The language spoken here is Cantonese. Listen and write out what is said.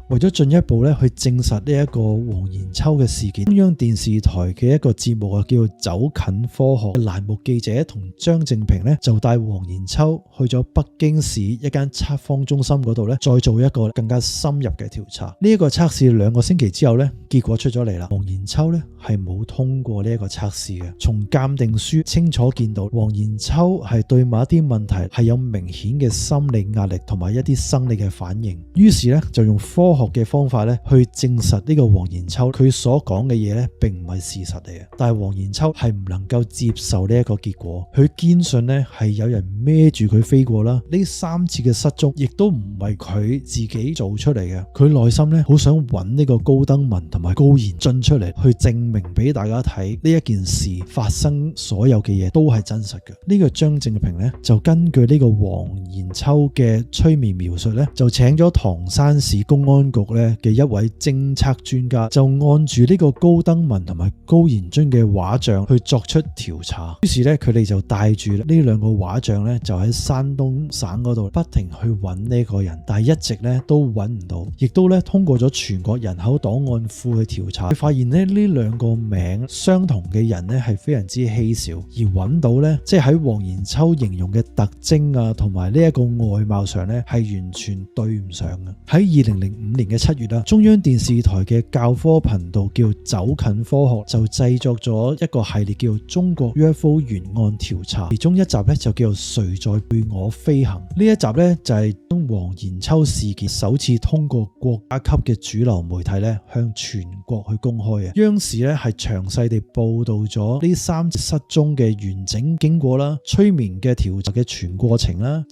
為咗進一步咧去證實呢一個黃延秋嘅事件，中央電視台嘅一個節目叫做《走近科學》嘅欄目記者同張正平咧就帶黃延秋去咗北京市一間測謊中心嗰度咧，再做一個更加深入嘅調查。呢一個測試2個星期之後咧，結果出咗嚟啦。黃延秋咧係冇通過呢一個測試嘅。從鑑定書清楚見到黃延秋係對某一啲問題係有明顯嘅心理壓力同埋一啲生理嘅反應，於是咧就用科學嘅方法咧去證實呢個黃延秋佢所講嘅嘢咧並唔係事實嚟嘅。但係黃延秋係唔能夠接受呢一個結果，佢堅信咧係有人孭住佢飛過啦。呢3次嘅失蹤亦都唔係佢自己做出嚟嘅，佢內心咧好想揾呢個高登文同埋高延津出嚟去證明俾大家睇呢一件事發生所有嘅嘢都係真實嘅。呢個張正平咧就根據呢個黃延秋嘅催眠描述咧，就請咗唐山市公安局咧嘅一位偵測專家，就按住呢個高登文同埋高延津嘅畫像去作出調查。於是咧佢哋就帶住呢2個畫像咧，就喺山東省嗰度不停去揾呢個人，但係一直咧都揾唔到，亦都咧通過咗全國人口檔案庫去調查，發現咧呢2個名相同嘅人咧係非常之稀少，而揾到咧即係喺黃延秋形容嘅特徵啊同埋呢一個外貌上咧係完全對唔上嘅。喺2005年嘅7月啦，中央電視台嘅教科頻道叫走近科學就製作咗一個系列叫中國 UFO 懸案調查，其中一集咧就叫做誰在背我飛行。呢一集咧就係將黃延秋事件首次通過國家級嘅主流媒體咧向全國去公開嘅。央視咧係詳細地報道咗呢3次失蹤嘅完整經過啦，催眠嘅調查嘅全過程啦，